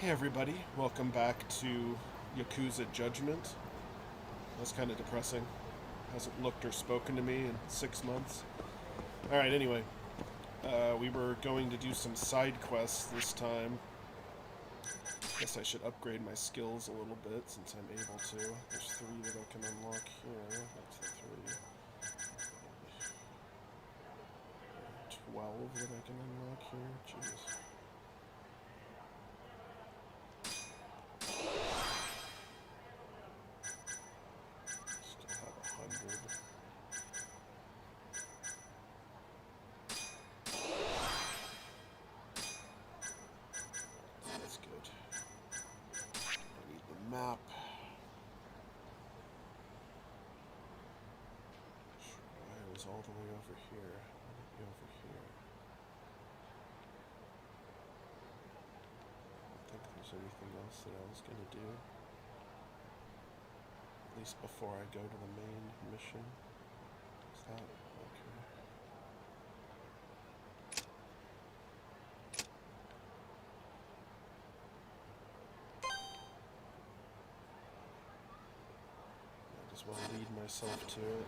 Hey everybody, welcome back to Yakuza Judgment. That's kind of depressing. Hasn't looked or spoken to me in 6 months. Alright, anyway. We were going to do some side quests this time. Guess I should upgrade my skills a little bit since I'm able to. There's 3 that I can unlock here. That's the 3. 12 that I can unlock here. Jeez. Map. I was all the way over here. Maybe over here. I don't think there's anything else that I was gonna do. At least before I go to the main mission. Is that okay? I just want to lead myself to it.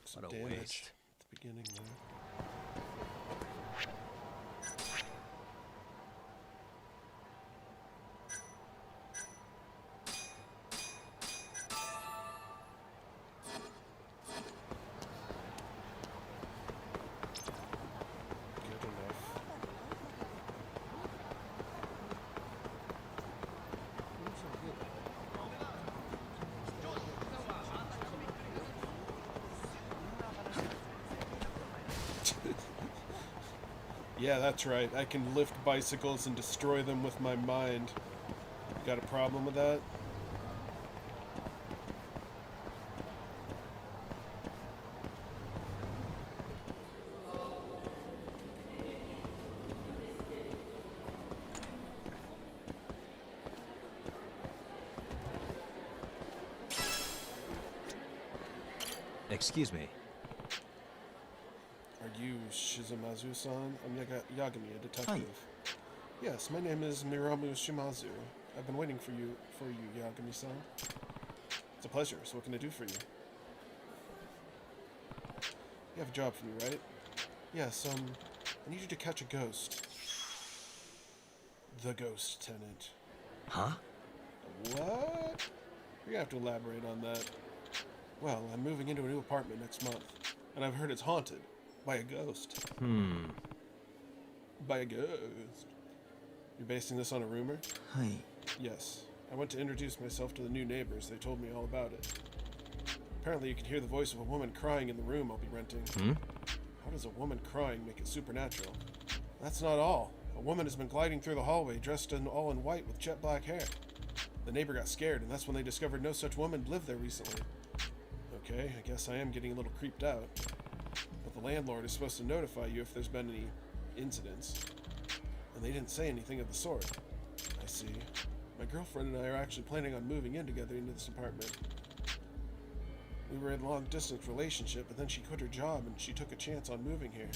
Some damage at the beginning there. Good enough. Yeah, that's right. I can lift bicycles and destroy them with my mind. Got a problem with that? Excuse me. Are you Shizumazu-san? I'm Yagami, a detective. Hi. Yes, my name is Miromu Shimazu. I've been waiting for you, Yagami-san. It's a pleasure. So what can I do for you? You have a job for me, right? Yes, I need you to catch a ghost. The ghost tenant. Huh? What? You're gonna have to elaborate on that. Well, I'm moving into a new apartment next month, and I've heard it's haunted. By a ghost. By a ghost. You're basing this on a rumor? Hi. Yes. I went to introduce myself to the new neighbors. They told me all about it. Apparently you can hear the voice of a woman crying in the room I'll be renting. How does a woman crying make it supernatural? That's not all. A woman has been gliding through the hallway dressed all in white with jet black hair. The neighbor got scared, and that's when they discovered no such woman lived there recently. Okay, I guess I am getting a little creeped out. But the landlord is supposed to notify you if there's been any incidents. And they didn't say anything of the sort. I see. My girlfriend and I are actually planning on moving in together into this apartment. We were in a long-distance relationship, but then she quit her job and she took a chance on moving here.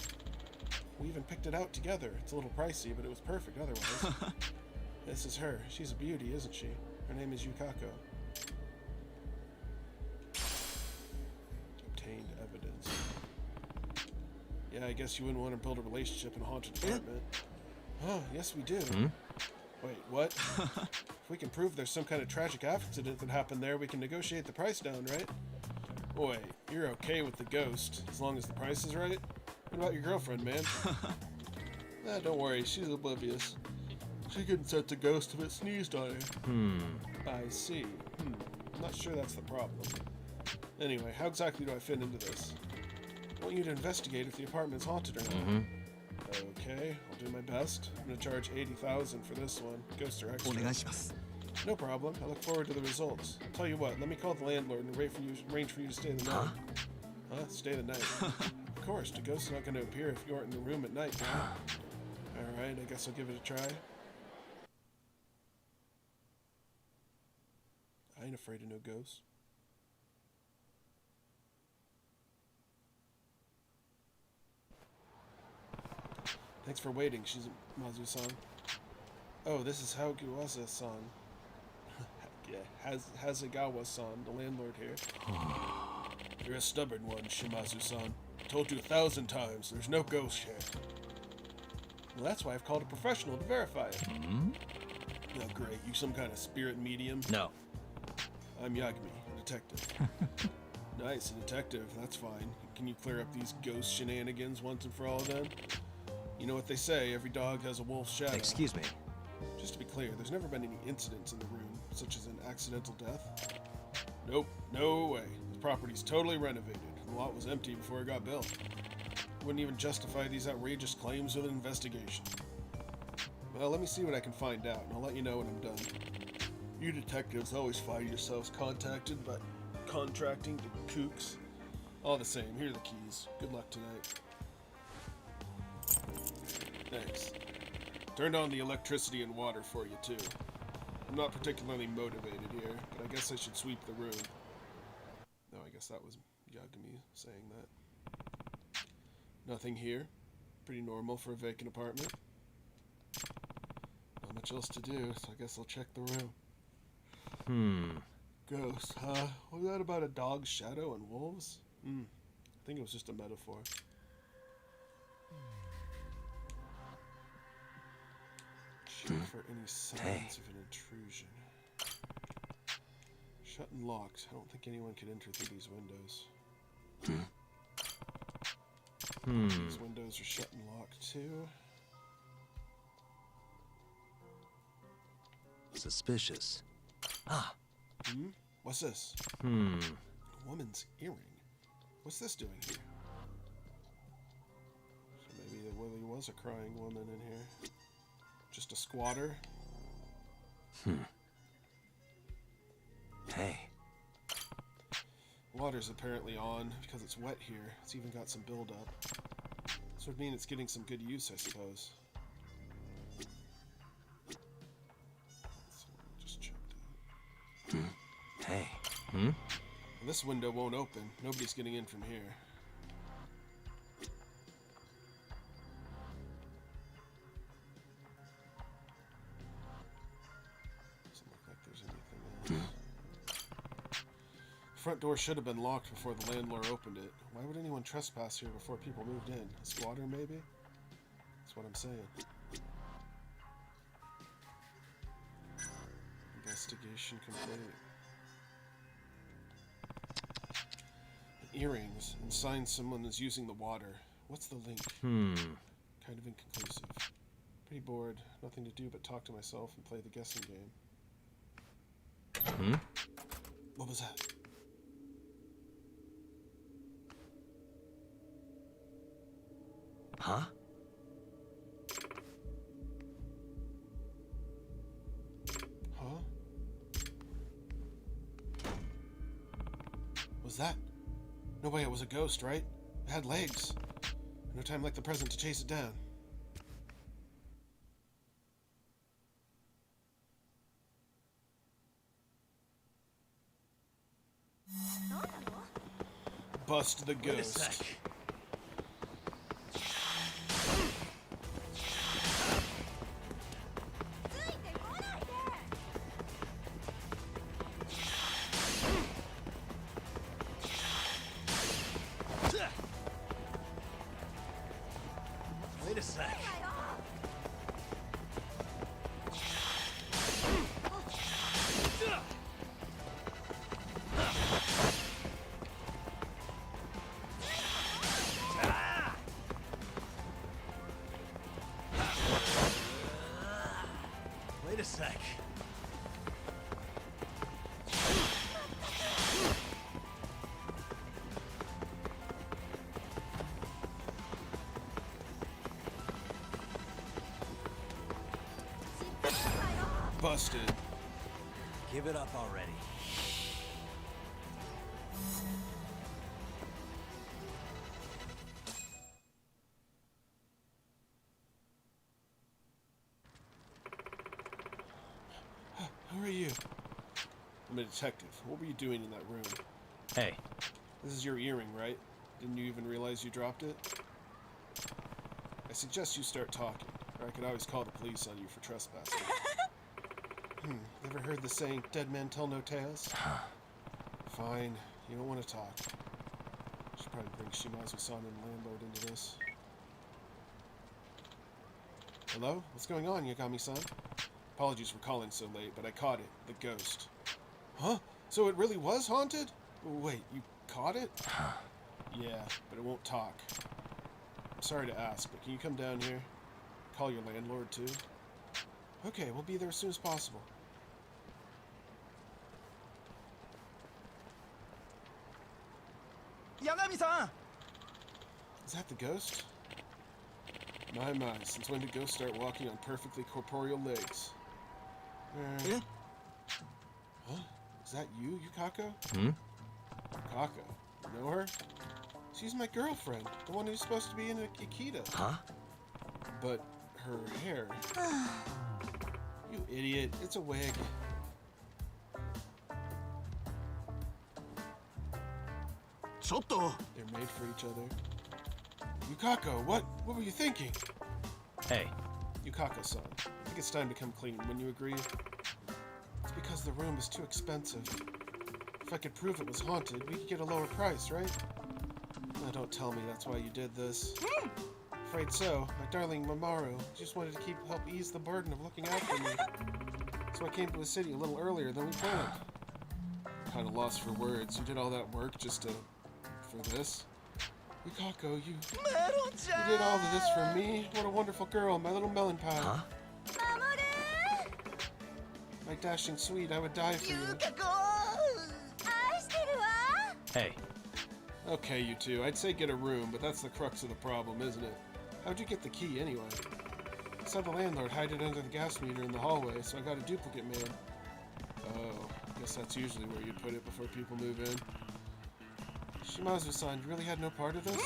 We even picked it out together. It's a little pricey, but it was perfect otherwise. This is her. She's a beauty, isn't she? Her name is Yukako. Yeah, I guess you wouldn't want to build a relationship in a haunted apartment. Oh, yes we do. Wait, what? If we can prove there's some kind of tragic accident that happened there, we can negotiate the price down, right? Wait, you're okay with the ghost, as long as the price is right? What about your girlfriend, man? Don't worry, she's oblivious. She couldn't sense a ghost if it sneezed on her. I see. I'm not sure that's the problem. Anyway, how exactly do I fit into this? I want you to investigate if the apartment's haunted or not. Okay, I'll do my best. I'm gonna charge $80,000 for this one. Ghosts are extra. お願いします No problem. I look forward to the results. Tell you what, let me call the landlord and arrange for you to stay the night. Huh? Stay the night? Of course, the ghost's not gonna appear if you aren't in the room at night, right? Alright, I guess I'll give it a try. I ain't afraid of no ghosts. Thanks for waiting, Shimazu-san. Oh, this is Haguaza-san. Yeah, Hasegawa-san, the landlord here. You're a stubborn one, Shimazu-san. Told you 1,000 times, there's no ghost here. Well, that's why I've called a professional to verify it. Oh, great. You some kind of spirit medium? No. I'm Yagami, a detective. Nice, a detective. That's fine. Can you clear up these ghost shenanigans once and for all then? You know what they say, every dog has a wolf's shadow. Excuse me. Just to be clear, there's never been any incidents in the room, such as an accidental death? Nope, no way. The property's totally renovated. The lot was empty before it got built. Wouldn't even justify these outrageous claims with an investigation. Well, let me see what I can find out, and I'll let you know when I'm done. You detectives always find yourselves contacted by contracting to kooks. All the same, here are the keys. Good luck tonight. Thanks. Turned on the electricity and water for you, too. I'm not particularly motivated here, but I guess I should sweep the room. No, I guess that was Yagami saying that. Nothing here. Pretty normal for a vacant apartment. Not much else to do, so I guess I'll check the room. Ghosts, huh? What was that about a dog's shadow and wolves? I think it was just a metaphor. Check for any signs of an intrusion. Shut and locked. I don't think anyone could enter through these windows. These windows are shut and locked too. Suspicious. Ah. What's this? A woman's earring. What's this doing here? So maybe there really was a crying woman in here. Just a squatter? Hey. Water's apparently on because it's wet here. It's even got some buildup. This would mean it's getting some good use, I suppose. So let me just check that. Hey. This window won't open. Nobody's getting in from here. Doesn't look like there's anything else. The front door should have been locked before the landlord opened it. Why would anyone trespass here before people moved in? A squatter, maybe? That's what I'm saying. Investigation complete. Earrings and signs someone is using the water. What's the link? Kind of inconclusive. Pretty bored. Nothing to do but talk to myself and play the guessing game. What was that? Huh? Huh? Was that? No way it was a ghost, right? It had legs. No time like the present to chase it down. Bust the ghost. sec. Wait a sec. Busted. Give it up already. Who are you? I'm a detective. What were you doing in that room? Hey. This is your earring, right? Didn't you even realize you dropped it? I suggest you start talking, or I could always call the police on you for trespassing. Ever heard the saying, dead men tell no tales? Fine, you don't want to talk. Should probably bring Shimazu-san and the landlord into this. Hello? What's going on, Yagami-san? Apologies for calling so late, but I caught it. The ghost. Huh? So it really was haunted? Wait, you caught it? Yeah, but it won't talk. I'm sorry to ask, but can you come down here? Call your landlord, too? Okay, we'll be there as soon as possible. Yagami-san! Is that the ghost? My, since when did ghosts start walking on perfectly corporeal legs? Eh? Huh? Is that you, Yukako? Yukako? You know her? She's my girlfriend, the one who's supposed to be in Ikeda. Huh? But her hair... You idiot, it's a wig. Chotto! They're made for each other. Yukako, what were you thinking? Hey. Yukako-san, I think it's time to come clean. Wouldn't you agree? It's because the room is too expensive. If I could prove it was haunted, we could get a lower price, right? Now don't tell me that's why you did this. Afraid so. My darling Mamoru just wanted to help ease the burden of looking after me. So I came to the city a little earlier than we planned. Kinda lost for words. You did all that work just for this? Yukako, you did all of this for me? What a wonderful girl, my little melon pie. Huh? My dashing sweet, I would die for you. Hey. Okay, you two, I'd say get a room, but that's the crux of the problem, isn't it? How'd you get the key, anyway? I saw the landlord hide it under the gas meter in the hallway, so I got a duplicate made. Oh, guess that's usually where you'd put it before people move in. Shimazu-san, you really had no part of this?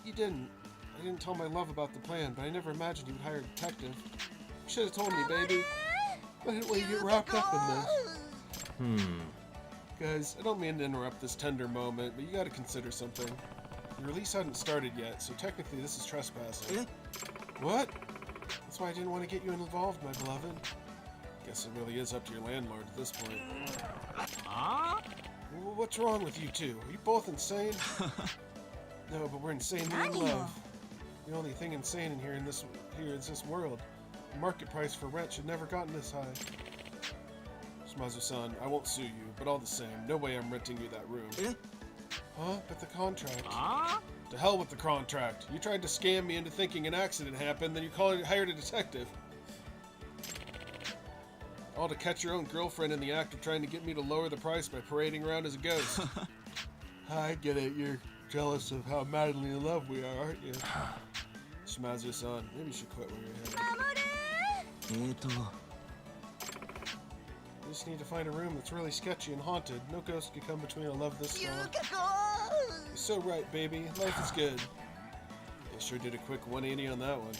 You didn't. I didn't tell my love about the plan, but I never imagined you would hire a detective. You should have told me, baby. I didn't want you to get wrapped up in this. Guys, I don't mean to interrupt this tender moment, but you gotta consider something. Your release hadn't started yet, so technically this is trespassing. What? That's why I didn't want to get you involved, my beloved. Guess it really is up to your landlord at this point. What's wrong with you two? Are you both insane? No, but we're insanely in love. The only thing insane in here is this world. The market price for rent should never gotten this high. Shimazu-san, I won't sue you, but all the same, no way I'm renting you that room. Huh? But the contract. To hell with the contract. You tried to scam me into thinking an accident happened, then you hired a detective. All to catch your own girlfriend in the act of trying to get me to lower the price by parading around as a ghost. I get it, you're jealous of how madly in love we are, aren't you? Shimazu-san, maybe you should quit where you're headed. You just need to find a room that's really sketchy and haunted. No ghost can come between a love this strong. You're so right, baby. Life is good. They sure did a quick 180 on that one.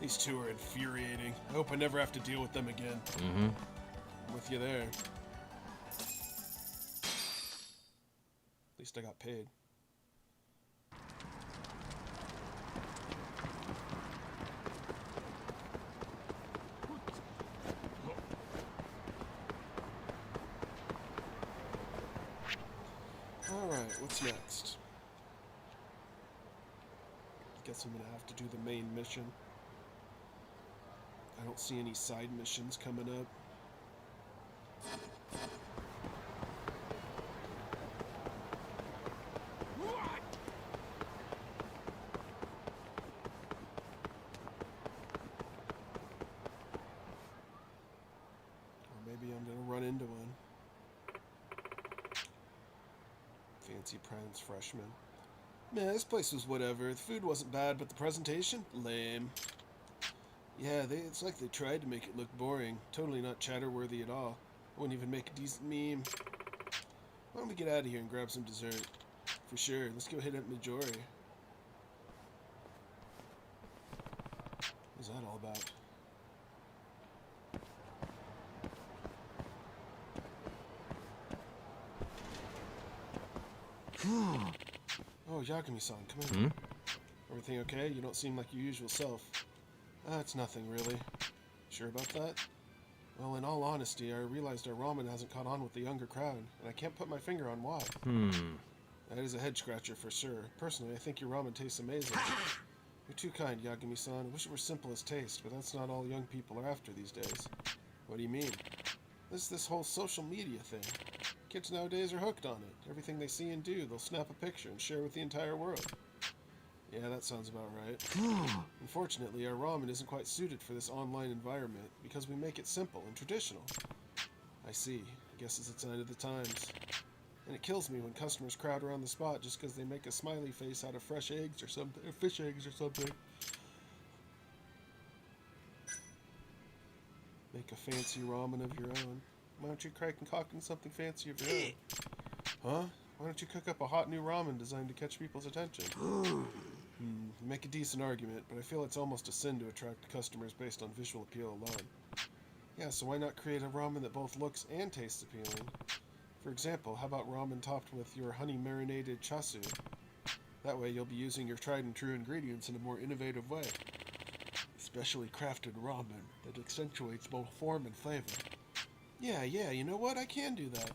These two are infuriating. I hope I never have to deal with them again. I'm with you there. At least I got paid. Alright, what's next? Guess I'm gonna have to do the main mission. I don't see any side missions coming up. Or maybe I'm gonna run into one. Fancy Prince Freshman. Man, this place was whatever. The food wasn't bad, but the presentation? Lame. Yeah, it's like they tried to make it look boring. Totally not chatter-worthy at all. I wouldn't even make a decent meme. Why don't we get out of here and grab some dessert? For sure. Let's go hit up Majori. What's that all about? Oh, Yagami-san, come in. Everything okay? You don't seem like your usual self. It's nothing, really. Sure about that? Well, in all honesty, I realized our ramen hasn't caught on with the younger crowd, and I can't put my finger on why. That is a head-scratcher for sure. Personally, I think your ramen tastes amazing. You're too kind, Yagami-san. I wish it were simple as taste, but that's not all young people are after these days. What do you mean? This whole social media thing. Kids nowadays are hooked on it. Everything they see and do, they'll snap a picture and share with the entire world. Yeah, that sounds about right. Unfortunately, our ramen isn't quite suited for this online environment because we make it simple and traditional. I see. I guess it's a sign of the times. And it kills me when customers crowd around the spot just because they make a smiley face out of fresh eggs or something, or fish eggs or something. Make a fancy ramen of your own. Why don't you try concocting something fancy of your own? Huh? Why don't you cook up a hot new ramen designed to catch people's attention? You make a decent argument, but I feel it's almost a sin to attract customers based on visual appeal alone. Yeah, so why not create a ramen that both looks and tastes appealing? For example, how about ramen topped with your honey-marinated chasu? That way you'll be using your tried-and-true ingredients in a more innovative way. Specially crafted ramen that accentuates both form and flavor. Yeah, you know what? I can do that.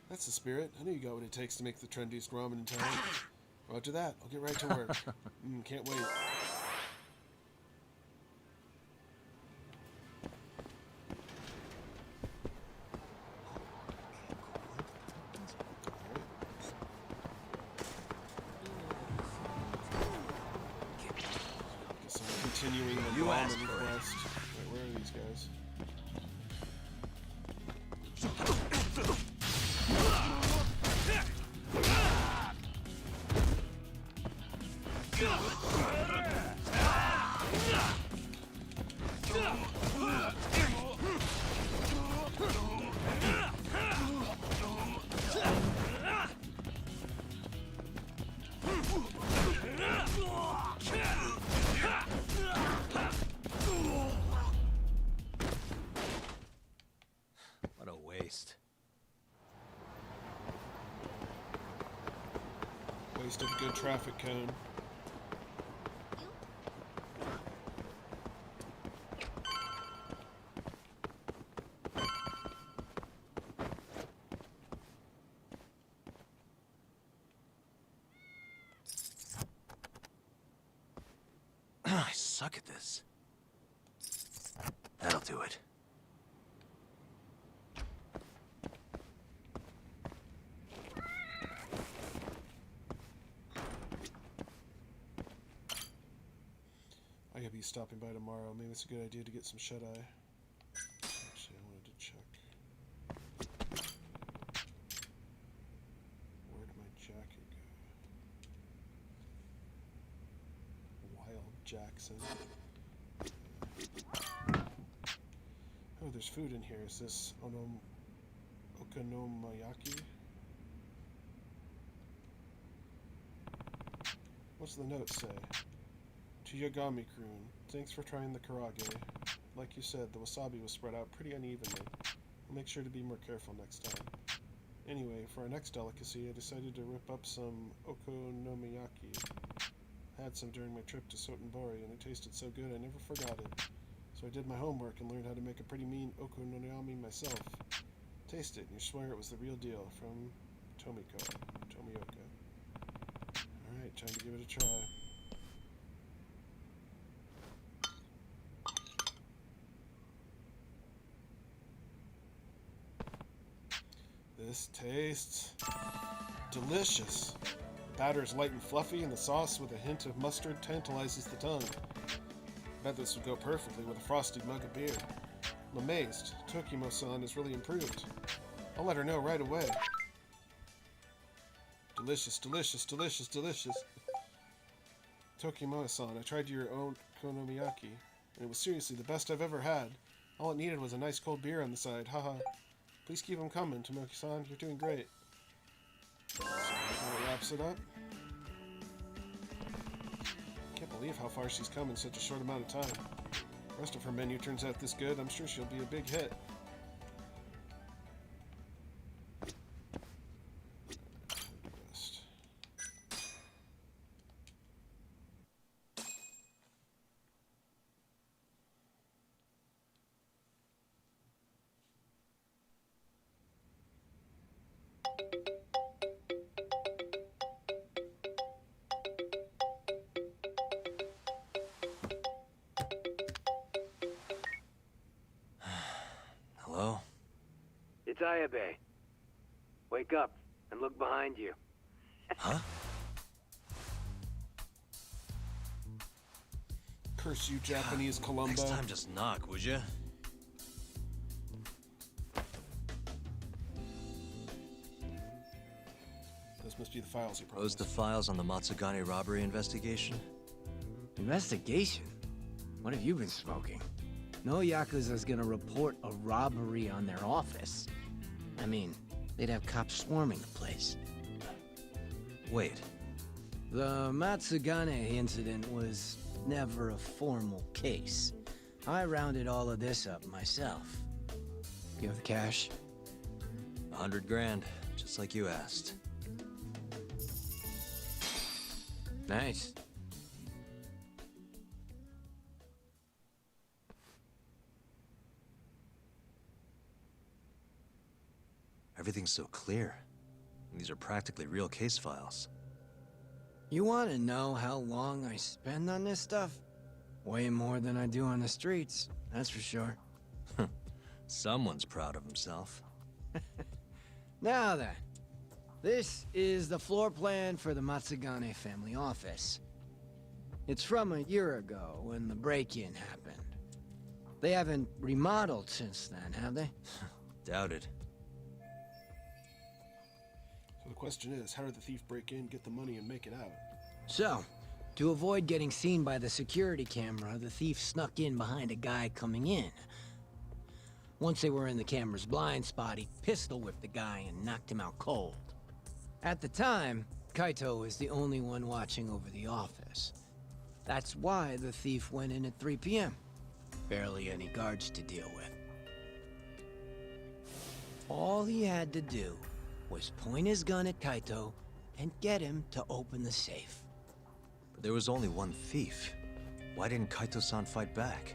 That's the spirit. I know you got what it takes to make the trendiest ramen in town. Roger that. I'll get right to work. Can't wait. Guess I'm continuing the ramen quest. Wait, where are these guys? What a waste. Waste of a good traffic cone. I suck at this. That'll do it. I could be stopping by tomorrow. Maybe it's a good idea to get some shut-eye. Actually, I wanted to check. Where'd my jacket go? Wild Jackson. Oh, there's food in here. Is this okonomiyaki? What's the note say? To Yagami-kun, thanks for trying the karage. Like you said, the wasabi was spread out pretty unevenly. I'll make sure to be more careful next time. Anyway, for our next delicacy, I decided to whip up some okonomiyaki. I had some during my trip to Sotenbori, and it tasted so good I never forgot it. So I did my homework and learned how to make a pretty mean okonomiyaki myself. Taste it, and you swear it was the real deal. From Tomioka. Alright, time to give it a try. This tastes delicious. The batter is light and fluffy, and the sauce with a hint of mustard tantalizes the tongue. I bet this would go perfectly with a frosty mug of beer. I'm amazed. Tokimo-san has really improved. I'll let her know right away. Delicious, delicious, delicious, delicious. Tokimo-san, I tried your own konomiyaki, and it was seriously the best I've ever had. All it needed was a nice cold beer on the side. Haha. Please keep them coming, Tomoki-san. You're doing great. So that wraps it up. Can't believe how far she's come in such a short amount of time. The rest of her menu turns out this good, I'm sure she'll be a big hit. Hello? It's Ayabe. Wake up and look behind you. Huh? Curse you, Japanese Columbo. Next time just knock, would you? Those must be the files you Those promised. the files on the Matsugane robbery investigation? Investigation? What have you been smoking? No Yakuza's gonna report a robbery on their office. I mean, they'd have cops swarming the place. Wait, The Matsugane incident was never a formal case. I rounded all of this up myself. You have the cash? 100 grand, just like you asked. Nice. Everything's so clear. These are practically real case files. You want to know how long I spend on this stuff? Way more than I do on the streets, that's for sure. Someone's proud of himself. Now then, this is the floor plan for the Matsugane family office. It's from a year ago when the break-in happened. They haven't remodeled since then, have they? Doubted. So the question is, how did the thief break in, get the money, and make it out? So, to avoid getting seen by the security camera, the thief snuck in behind a guy coming in. Once they were in the camera's blind spot, he pistol-whipped the guy and knocked him out cold. At the time, Kaito was the only one watching over the office. That's why the thief went in at 3 p.m. Barely any guards to deal with. All he had to do was point his gun at Kaito and get him to open the safe. But there was only one thief. Why didn't Kaito-san fight back?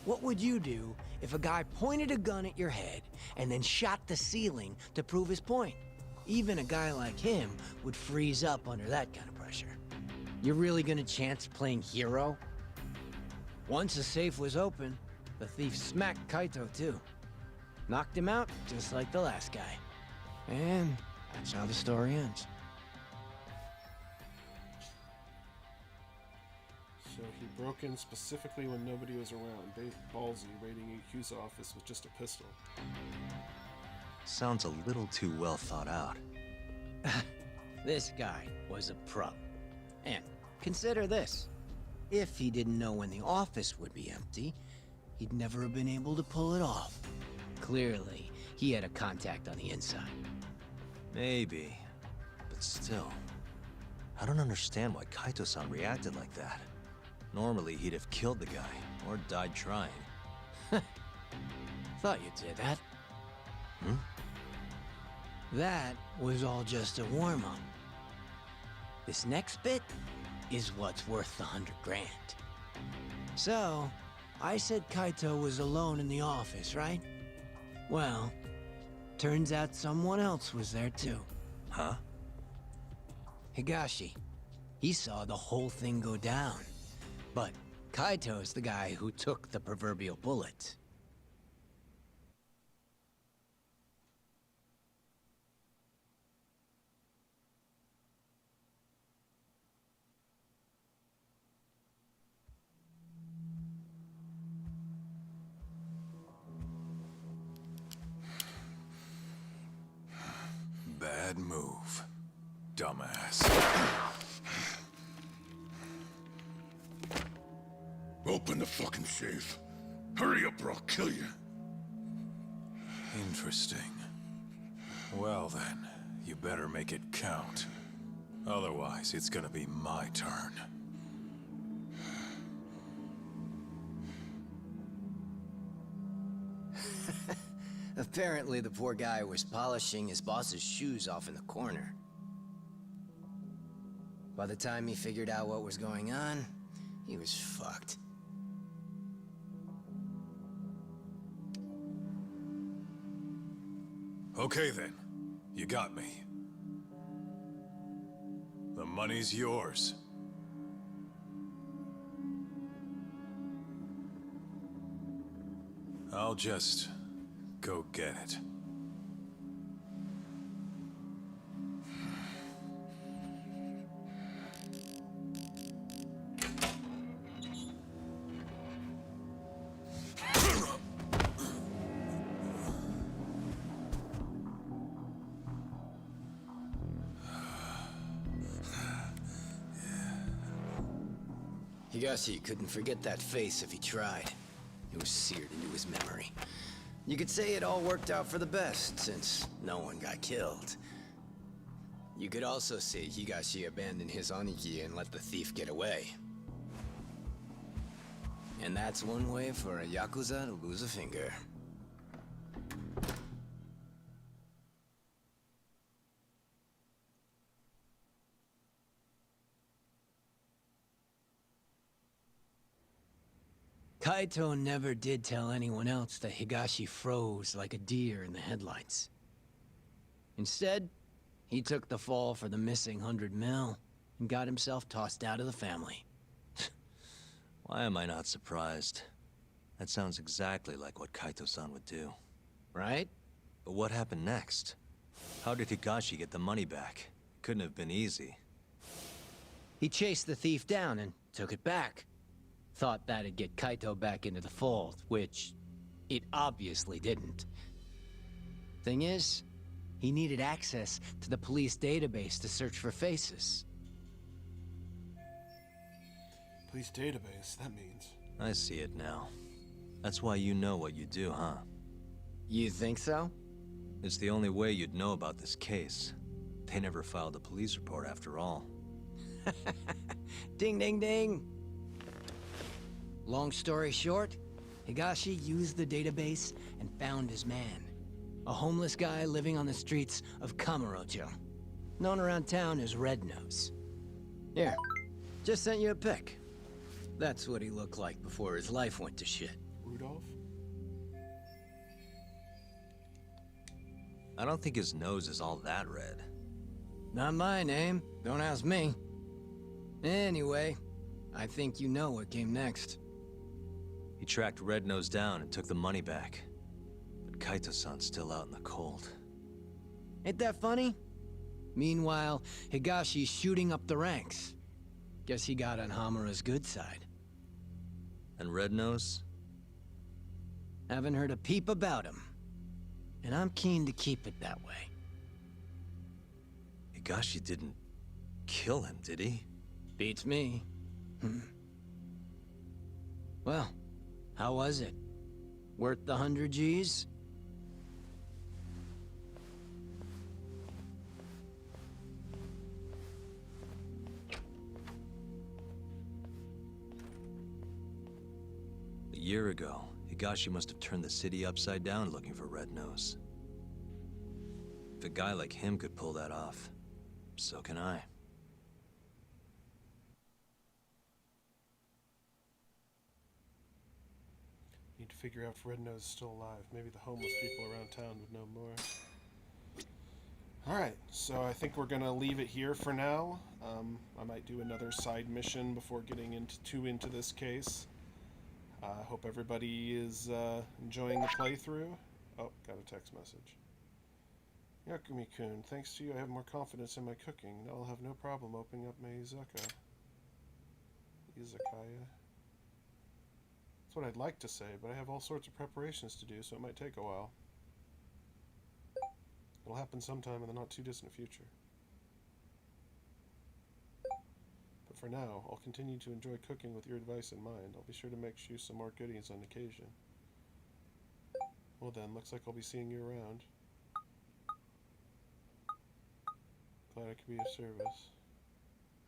What would you do if a guy pointed a gun at your head and then shot the ceiling to prove his point? Even a guy like him would freeze up under that kind of pressure. You're really gonna chance playing hero? Once the safe was open, the thief smacked Kaito too. Knocked him out just like the last guy. And that's how the story ends. So he broke in specifically when nobody was around, ballsy, raiding a Yakuza office with just a pistol. Sounds a little too well thought out. This guy was a pro. And consider this. If he didn't know when the office would be empty, he'd never have been able to pull it off. Clearly, he had a contact on the inside. Maybe. But still. I don't understand why Kaito-san reacted like that. Normally, he'd have killed the guy, or died trying. Thought you did that. Hmm? That was all just a warm-up. This next bit is what's worth the 100 grand. So, I said Kaito was alone in the office, right? Well, turns out someone else was there too. Huh? Higashi. He saw the whole thing go down. But Kaito's the guy who took the proverbial bullet. bad move, dumbass. Open the fucking safe. Hurry up or I'll kill you. Interesting. Well then, you better make it count. Otherwise, it's gonna be my turn. Apparently, the poor guy was polishing his boss's shoes off in the corner. By the time he figured out what was going on, he was fucked. Okay then, you got me. The money's yours. I'll just go get it. Higashi couldn't forget that face if he tried. It was seared into his memory. You could say it all worked out for the best, since no one got killed. You could also say Higashi abandoned his Aniki and let the thief get away. And that's one way for a Yakuza to lose a finger. Kaito never did tell anyone else that Higashi froze like a deer in the headlights. Instead, he took the fall for the missing 100 mil and got himself tossed out of the family. Why am I not surprised? That sounds exactly like what Kaito-san would do. Right? But what happened next? How did Higashi get the money back? It couldn't have been easy. He chased the thief down and took it back. Thought that'd get Kaito back into the fold, which it obviously didn't. Thing is, he needed access to the police database to search for faces. Police database, that means. I see it now. That's why you know what you do, huh? You think so? It's the only way you'd know about this case. They never filed a police report after all. Ding, ding, ding. Long story short, Higashi used the database and found his man. A homeless guy living on the streets of Kamurocho. Known around town as Red Nose. Here, just sent you a pic. That's what he looked like before his life went to shit. Rudolph? I don't think his nose is all that red. Not my name. Don't ask me. Anyway, I think you know what came next. He tracked Red Nose down and took the money back. But Kaito-san's still out in the cold. Ain't that funny? Meanwhile, Higashi's shooting up the ranks. Guess he got on Hamura's good side. And Red Nose? Haven't heard a peep about him. And I'm keen to keep it that way. Higashi didn't kill him, did he? Beats me. Well, how was it? Worth the 100 G's? A year ago, Higashi must have turned the city upside down looking for Red Nose. If a guy like him could pull that off, so can I. Need to figure out if Red Nose is still alive. Maybe the homeless people around town would know more. Alright, so I think we're gonna leave it here for now. I might do another side mission before getting into this case. I hope everybody is enjoying the playthrough. Oh, got a text message. Yakumi-kun, thanks to you I have more confidence in my cooking. Now I'll have no problem opening up my izakaya. That's what I'd like to say, but I have all sorts of preparations to do, so it might take a while. It'll happen sometime in the not too distant future. But for now, I'll continue to enjoy cooking with your advice in mind. I'll be sure to make you some more goodies on occasion. Well then, looks like I'll be seeing you around. Glad I could be of service.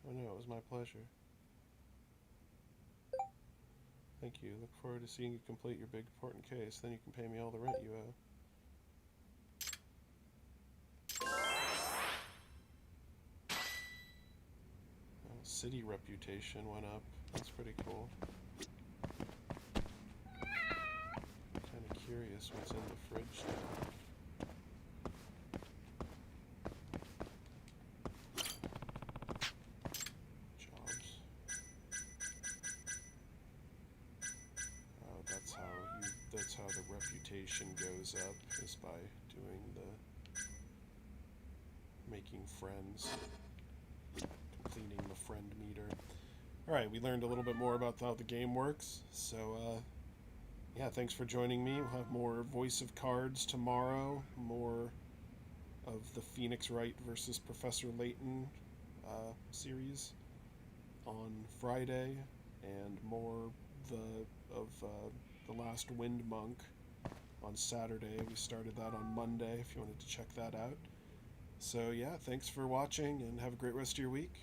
Oh no, it was my pleasure. Thank you. Look forward to seeing you complete your big important case. Then you can pay me all the rent you owe. Well, city reputation went up. That's pretty cool. Kind of curious what's in the fridge now. Jobs. Oh, that's how the reputation goes up, is by doing the making friends, completing the friend meter. Alright, we learned a little bit more about how the game works, so yeah, thanks for joining me. We'll have more Voice of Cards tomorrow, more of the Phoenix Wright versus Professor Layton series on Friday, and more of The Last Wind Monk on Saturday. We started that on Monday if you wanted to check that out. So yeah, thanks for watching and have a great rest of your week.